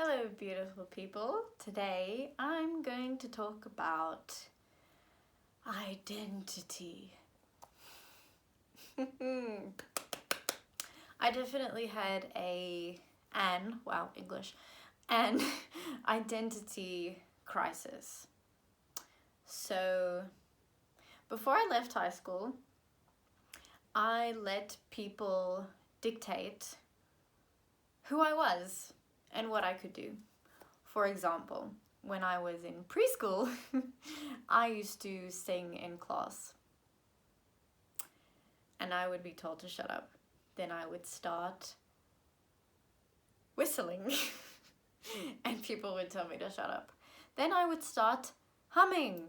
Hello, beautiful people. Today I'm going to talk about identity. I definitely had an identity crisis. So before I left high school, I let people dictate who I was and what I could do. For example, when I was in preschool, I used to sing in class. And I would be told to shut up. Then I would start whistling and people would tell me to shut up. Then I would start humming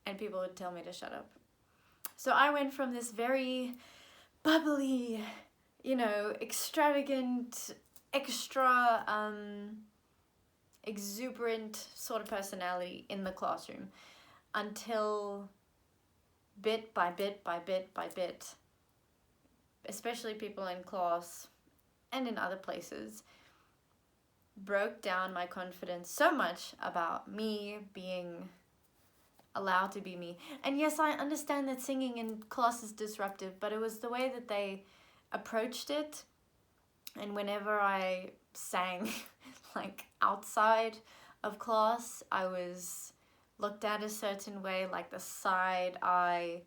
and people would tell me to shut up. So I went from this very bubbly, extravagant, exuberant sort of personality in the classroom until bit by bit, especially people in class and in other places, broke down my confidence so much about me being allowed to be me. And yes, I understand that singing in class is disruptive, but it was the way that they approached it. And whenever I sang like outside of class, I was looked at a certain way, like the side eye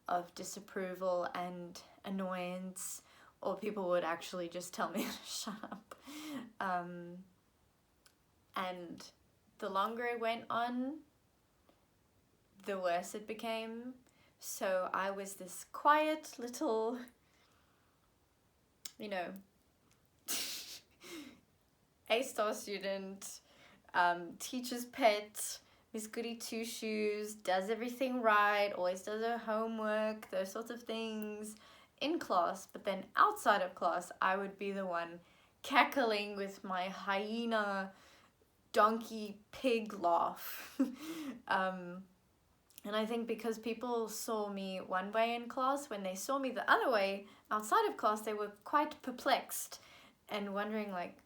of disapproval and annoyance, or people would actually just tell me to shut up. And the longer it went on, the worse it became. So I was this quiet little, A-star student, teacher's pet, Miss Goody Two-Shoes, does everything right, always does her homework, those sorts of things in class. But then outside of class, I would be the one cackling with my hyena, donkey, pig laugh. And I think because people saw me one way in class, when they saw me the other way outside of class, they were quite perplexed and wondering, like,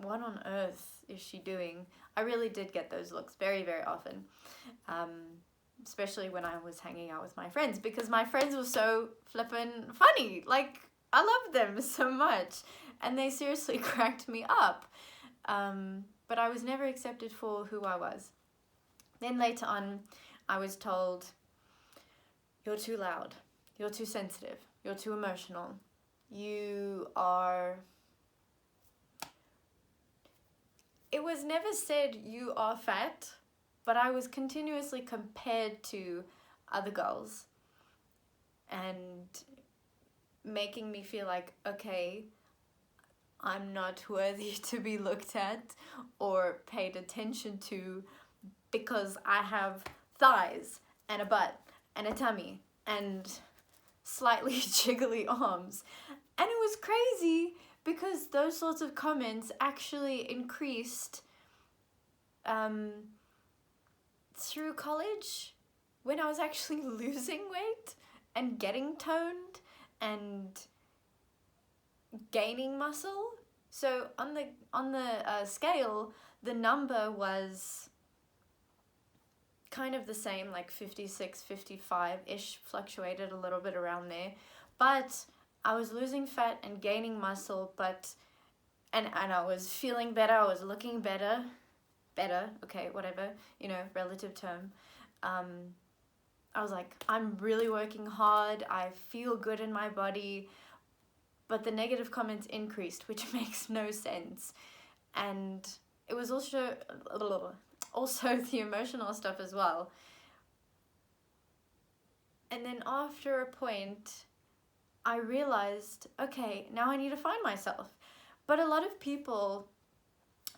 what on earth is she doing? I really did get those looks very, very often, especially when I was hanging out with my friends, because my friends were so flippin' funny. Like, I loved them so much, and they seriously cracked me up. But I was never accepted for who I was. Then later on, I was told, you're too loud, you're too sensitive, you're too emotional, it was never said you are fat, but I was continuously compared to other girls and making me feel like, okay, I'm not worthy to be looked at or paid attention to because I have thighs and a butt and a tummy and slightly jiggly arms. And it was crazy because those sorts of comments actually increased through college, when I was actually losing weight and getting toned and gaining muscle. So on the scale, the number was kind of the same, like 56, 55-ish, fluctuated a little bit around there. But I was losing fat and gaining muscle, and I was feeling better, I was looking better, okay, whatever, relative term. I was like, I'm really working hard, I feel good in my body, but the negative comments increased, which makes no sense. And it was also the emotional stuff as well. And then after a point, I realized, okay, now I need to find myself. But a lot of people,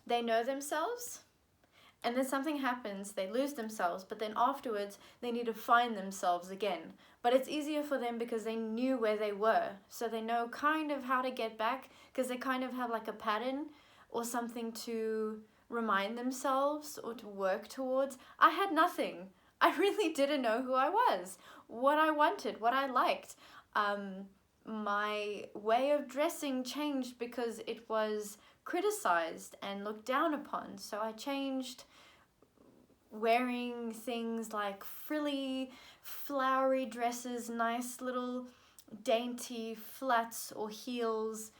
they know themselves, and then something happens, they lose themselves, but then afterwards, they need to find themselves again. But it's easier for them because they knew where they were. So they know kind of how to get back, because they kind of have like a pattern or something to remind themselves or to work towards. I had nothing. I really didn't know who I was, what I wanted, what I liked. My way of dressing changed because it was criticized and looked down upon. So I changed wearing things like frilly, flowery dresses, nice little dainty flats or heels,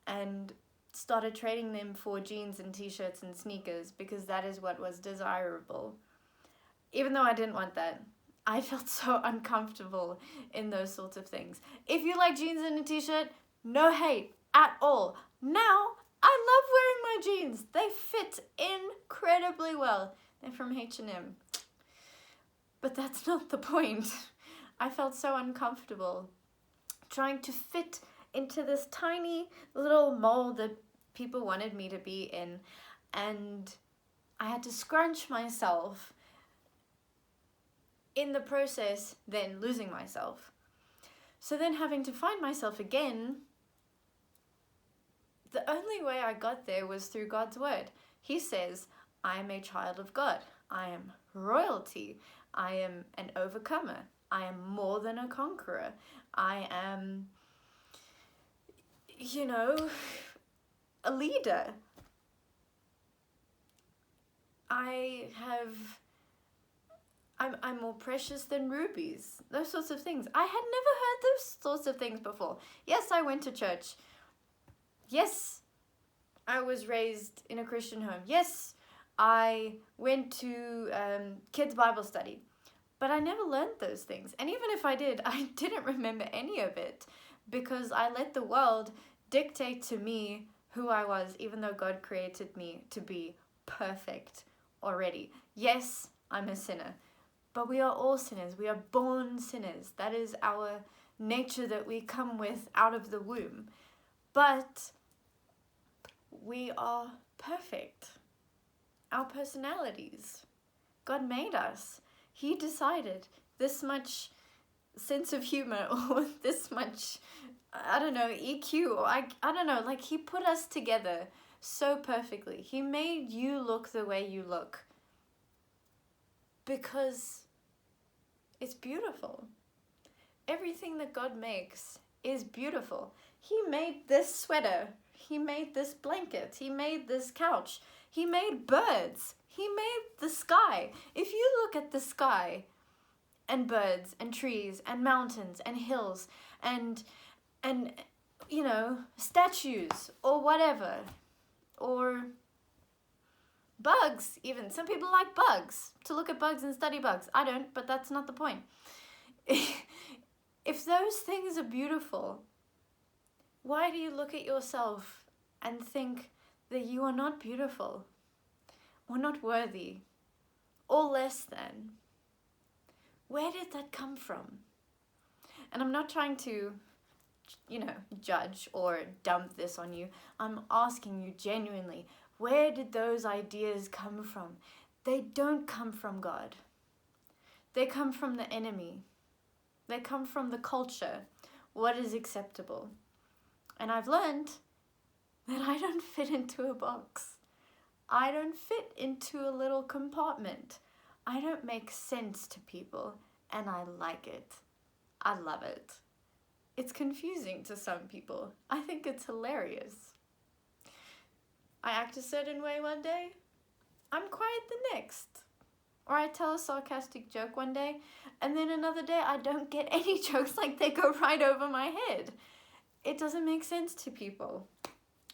and started trading them for jeans and t-shirts and sneakers because that is what was desirable. Even though I didn't want that, I felt so uncomfortable in those sorts of things. If you like jeans and a t-shirt, no hate at all. Now, I love wearing my jeans. They fit incredibly well. They're from H&M. But that's not the point. I felt so uncomfortable trying to fit into this tiny little mold that people wanted me to be in. And I had to scrunch myself, in the process then losing myself. So then having to find myself again, the only way I got there was through God's word. He says, I am a child of God. I am royalty. I am an overcomer. I am more than a conqueror. I am, you know, a leader. I'm more precious than rubies. Those sorts of things. I had never heard those sorts of things before. Yes, I went to church. Yes, I was raised in a Christian home. Yes, I went to kids' Bible study. But I never learned those things. And even if I did, I didn't remember any of it because I let the world dictate to me who I was, even though God created me to be perfect already. Yes, I'm a sinner, but we are all sinners. We are born sinners. That is our nature that we come with out of the womb. But we are perfect. Our personalities. God made us. He decided this much sense of humor or this much, I don't know, EQ, or I don't know, like he put us together so perfectly. He made you look the way you look because it's beautiful. Everything that God makes is beautiful. He made this sweater. He made this blanket. He made this couch. He made birds. He made the sky. If you look at the sky and birds and trees and mountains and hills and you know, statues or whatever, or bugs even. Some people like bugs, to look at bugs and study bugs. I don't, but that's not the point. If those things are beautiful, why do you look at yourself and think that you are not beautiful or not worthy or less than? Where did that come from? And I'm not trying to, you know, judge or dump this on you. I'm asking you genuinely, where did those ideas come from? They don't come from God. They come from the enemy. They come from the culture. What is acceptable? And I've learned that I don't fit into a box. I don't fit into a little compartment. I don't make sense to people, and I like it. I love it. It's confusing to some people. I think it's hilarious. I act a certain way one day, I'm quiet the next. Or I tell a sarcastic joke one day, and then another day I don't get any jokes, like they go right over my head. It doesn't make sense to people.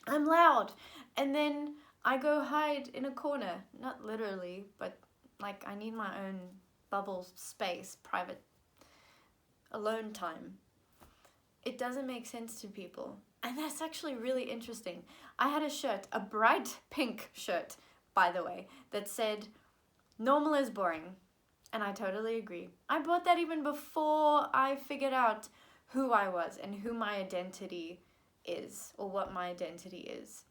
I'm loud, and then I go hide in a corner. Not literally, but like I need my own bubble space, private, alone time. It doesn't make sense to people. And that's actually really interesting. I had a shirt, a bright pink shirt, by the way, that said, normal is boring. And I totally agree. I bought that even before I figured out who I was and who my identity is, or what my identity is.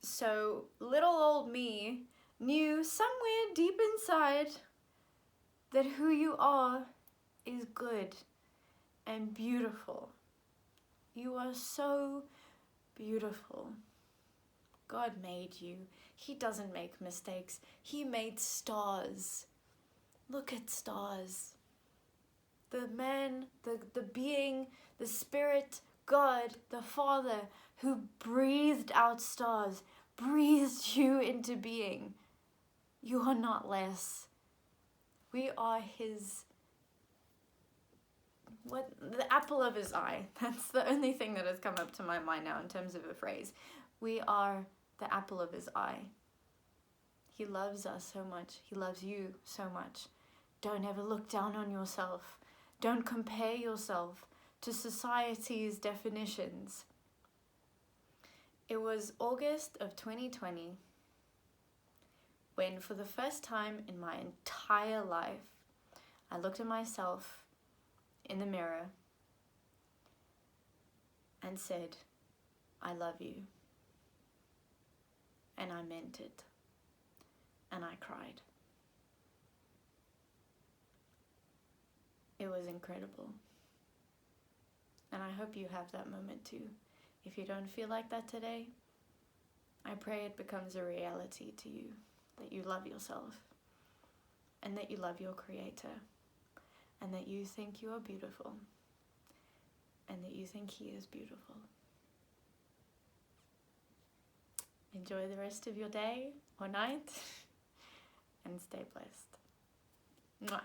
So little old me knew somewhere deep inside that who you are is good and beautiful. You are so beautiful. God made you. He doesn't make mistakes. He made stars. Look at stars. The man, the being, the spirit God, the Father, who breathed out stars, breathed you into being. You are not less. We are his, the apple of his eye. That's the only thing that has come up to my mind now in terms of a phrase. We are the apple of his eye. He loves us so much. He loves you so much. Don't ever look down on yourself. Don't compare yourself to society's definitions. It was August of 2020 when, for the first time in my entire life, I looked at myself in the mirror and said, I love you. And I meant it. And I cried. It was incredible. And I hope you have that moment too. If you don't feel like that today, I pray it becomes a reality to you, that you love yourself, and that you love your Creator, and that you think you are beautiful, and that you think He is beautiful. Enjoy the rest of your day or night, and stay blessed. Mwah.